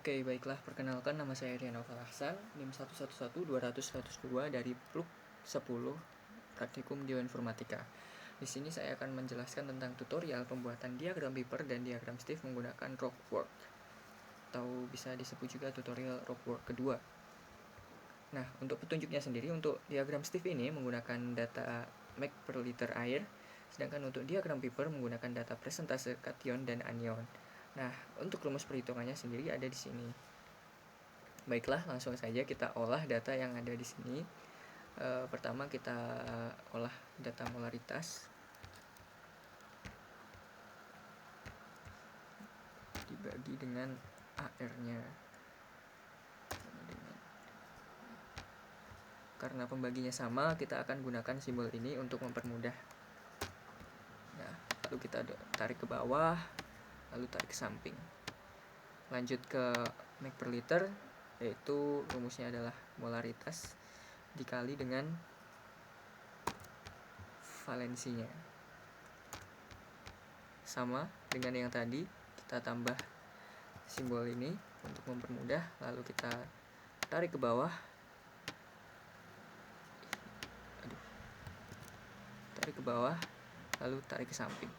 Oke, baiklah, perkenalkan nama saya Rian Novel Ahsan, NIM 111-200-102 dari PLUK 10 Praktikum Bioinformatika. Di sini saya akan menjelaskan tentang tutorial pembuatan diagram Piper dan diagram Stiff menggunakan Rockwork, atau bisa disebut juga tutorial Rockwork kedua. Nah, untuk petunjuknya sendiri, untuk diagram Stiff ini menggunakan data Mach per liter air, sedangkan untuk diagram Piper menggunakan data presentase kation dan anion. Nah, untuk rumus perhitungannya sendiri ada di sini. Baiklah, langsung saja kita olah data yang ada di sini. Pertama kita olah data molaritas. Dibagi dengan AR-nya. Karena pembaginya sama, kita akan gunakan simbol ini untuk mempermudah. Nah, lalu kita tarik ke bawah, lalu tarik ke samping. Lanjut ke Mach per liter, yaitu rumusnya adalah molaritas dikali dengan valensinya. Sama dengan yang tadi, kita tambah simbol ini untuk mempermudah, lalu kita tarik ke bawah. Tarik ke bawah, lalu tarik ke samping.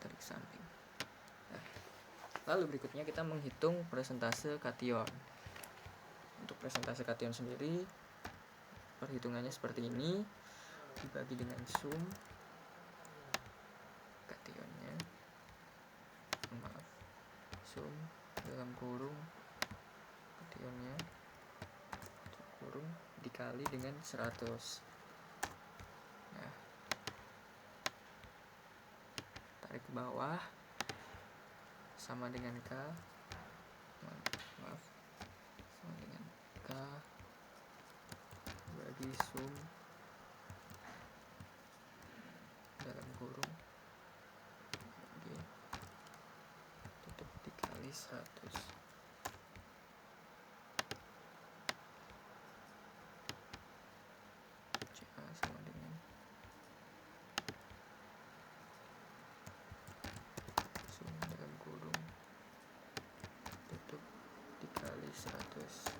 Tarik ke samping. Nah, lalu berikutnya kita menghitung presentase kation. Untuk presentase kation sendiri, perhitungannya seperti ini. Dibagi dengan sum kationnya, sum dalam kurung kationnya kurung dikali dengan 100. Nah, tarik ke bawah, sama dengan K, sama dengan K bagi sum dalam kurung G tutup dikali 100. CA sama dengan sum dalam kurung tutup dikali 100.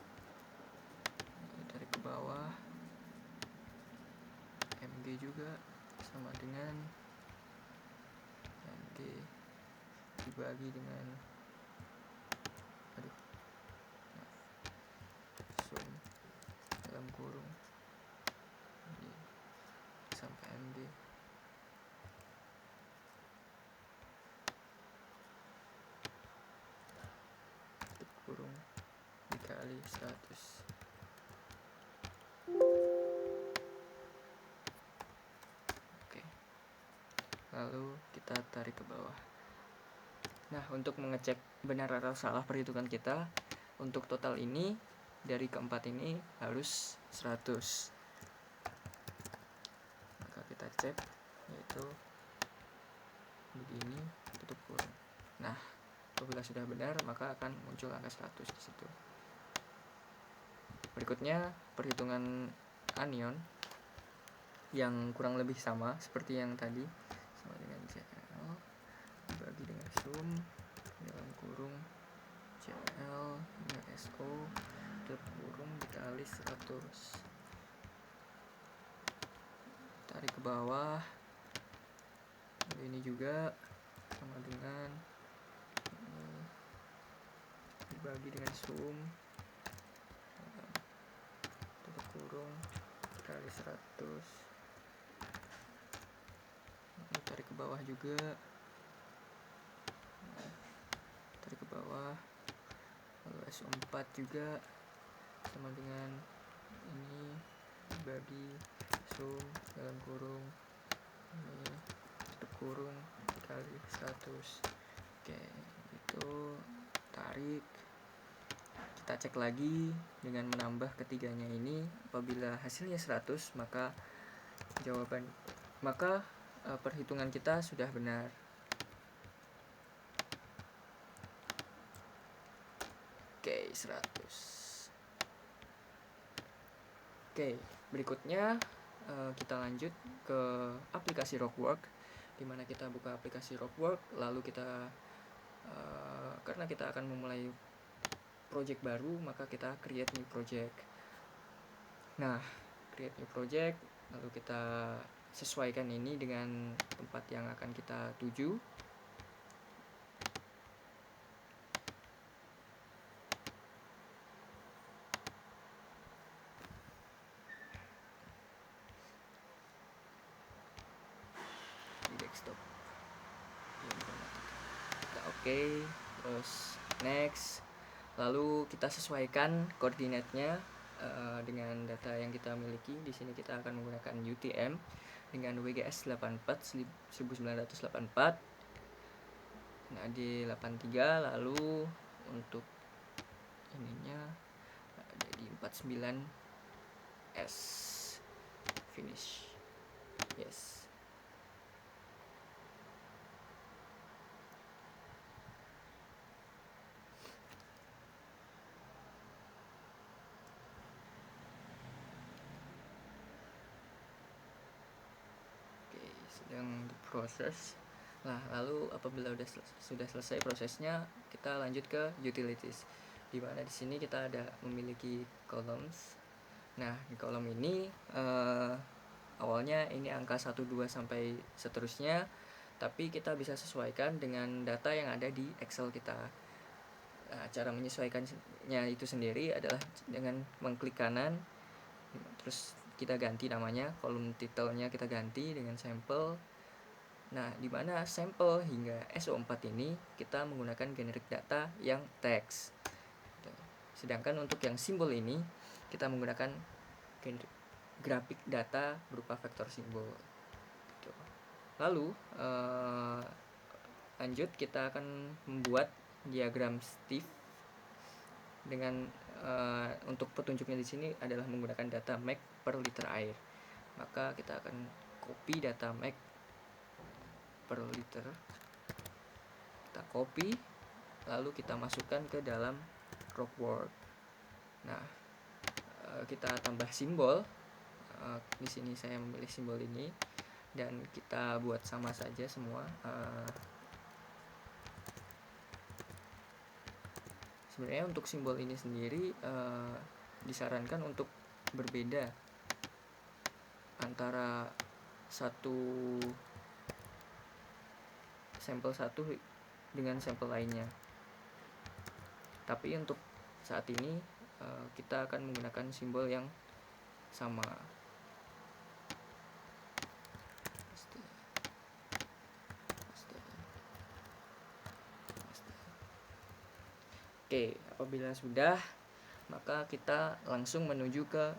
Ini tarik ke bawah, MG juga sama dengan MG dibagi dengan sum dalam kurung G sampai MG tutup kurung dikali 100. Oke, lalu kita tarik ke bawah. Nah, untuk mengecek benar atau salah perhitungan kita, untuk total ini dari keempat ini harus 100. Maka kita cek, yaitu begini, tutup kurung. Nah, apabila sudah benar, maka akan muncul angka 100 di situ. Berikutnya perhitungan anion yang kurang lebih sama seperti yang tadi, sama dengan CL dibagi dengan sum dalam kurung CL dengan SO tutup kurung dikali 100. Tarik ke bawah, ini juga sama dengan ini, dibagi dengan sum tutup kurung dikali 100. Ini tarik ke bawah juga, tarik ke bawah, lalu SO4 juga sama dengan ini dibagi sum dalam kurung ini tutup kurung dikali 100. Oke, itu tarik. Kita cek lagi dengan menambah ketiganya ini. Apabila hasilnya 100, maka perhitungan kita sudah benar. Oke, 100. Oke, berikutnya kita lanjut ke aplikasi Rockwork, dimana kita buka aplikasi Rockwork, lalu kita karena kita akan memulai project baru, maka kita create new project. Nah, create new project, lalu kita sesuaikan ini dengan tempat yang akan kita tuju. Di desktop. Kita oke, terus next. Lalu kita sesuaikan koordinatnya dengan data yang kita miliki. Di sini kita akan menggunakan UTM dengan WGS 84 1984. Nah, di 83, lalu untuk ininya ada di 49S finish. Yes. Sedang diproses. Nah, lalu apabila sudah selesai prosesnya, kita lanjut ke utilities. Di mana di sini kita ada memiliki columns. Nah, di kolom ini awalnya ini angka 1 2 sampai seterusnya, tapi kita bisa sesuaikan dengan data yang ada di Excel kita. Nah, cara menyesuaikannya itu sendiri adalah dengan mengklik kanan, terus kita ganti namanya, kolom titelnya kita ganti dengan sampel. Nah, di mana sampel hingga SO4 ini kita menggunakan generic data yang teks. Sedangkan untuk yang simbol ini kita menggunakan grafik data berupa vektor simbol. Lalu lanjut kita akan membuat diagram Steve dengan untuk petunjuknya di sini adalah menggunakan data MAC per liter air. Maka kita akan copy data MAC per liter, kita copy, lalu kita masukkan ke dalam Rockwork. Nah, kita tambah simbol. Di sini saya memilih simbol ini dan kita buat sama saja semua. Sebenarnya untuk simbol ini sendiri disarankan untuk berbeda antara sampel satu dengan sampel lainnya. Tapi untuk saat ini kita akan menggunakan simbol yang sama. Oke, apabila sudah, maka kita langsung menuju ke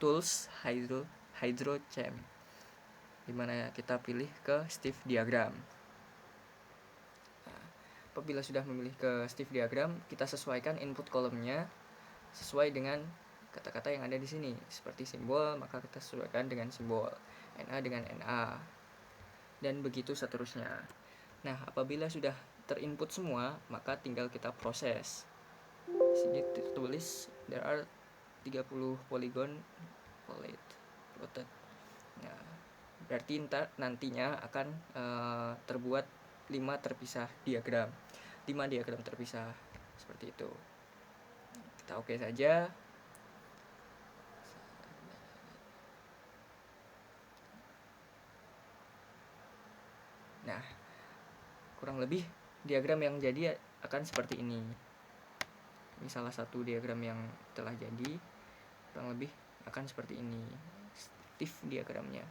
tools HydroChem, dimana kita pilih ke Steve Diagram. Nah, apabila sudah memilih ke Steve Diagram, kita sesuaikan input kolomnya sesuai dengan kata-kata yang ada di sini. Seperti simbol, maka kita sesuaikan dengan simbol, NA dengan NA, dan begitu seterusnya. Nah, apabila sudah terinput semua, maka tinggal kita proses. Di sini tertulis there are 30 polygon plotted. Nah, berarti nantinya akan terbuat 5 terpisah diagram. 5 diagram terpisah seperti itu. Kita oke saja. Nah, kurang lebih diagram yang jadi akan seperti ini. Ini salah satu diagram yang telah jadi, kurang lebih akan seperti ini Steve diagramnya.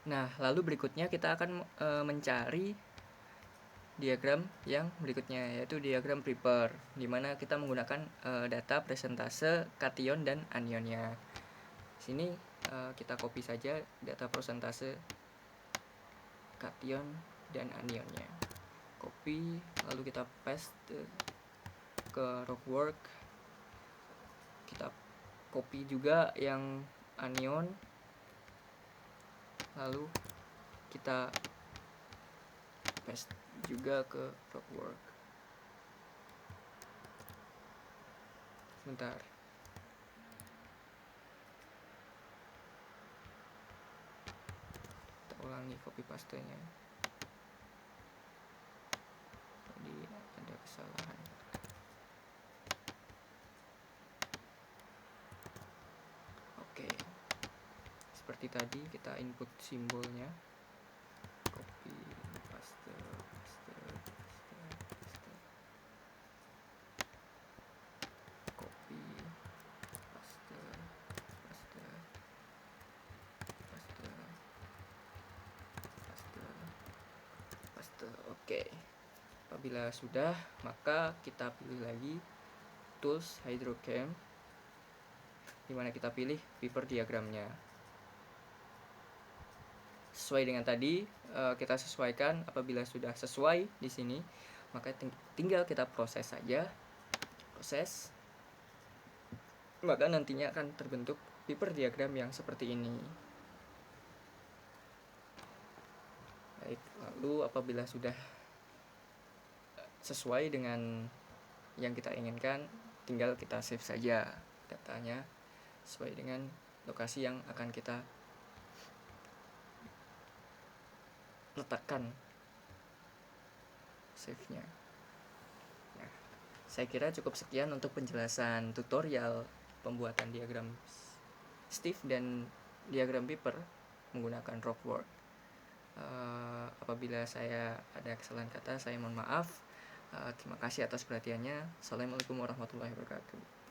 Nah, lalu berikutnya kita akan mencari diagram yang berikutnya, yaitu diagram Prepper, di mana kita menggunakan data presentase kation dan anionnya. Sini kita copy saja data presentase kation dan anionnya. Copy, lalu kita paste ke Rockwork. Kita copy juga yang anion, lalu kita paste juga ke Rockwork. Sebentar. Kita ulangi copy pastenya. seperti tadi, kita input simbolnya, copy, paste, copy, paste, paste. Oke. Apabila sudah, maka kita pilih lagi tools hydrocam, dimana kita pilih paper diagramnya. Sesuai dengan tadi, kita sesuaikan. Apabila sudah sesuai di sini, maka tinggal kita proses saja. Proses, maka nantinya akan terbentuk paper diagram yang seperti ini. Baik, lalu apabila sudah sesuai dengan yang kita inginkan, tinggal kita save saja datanya sesuai dengan lokasi yang akan kita letakkan save-nya. Nah, saya kira cukup sekian untuk penjelasan tutorial pembuatan diagram stiff dan diagram paper menggunakan Rockwork. Apabila saya ada kesalahan kata, saya mohon maaf. Terima kasih atas perhatiannya. Assalamualaikum warahmatullahi wabarakatuh.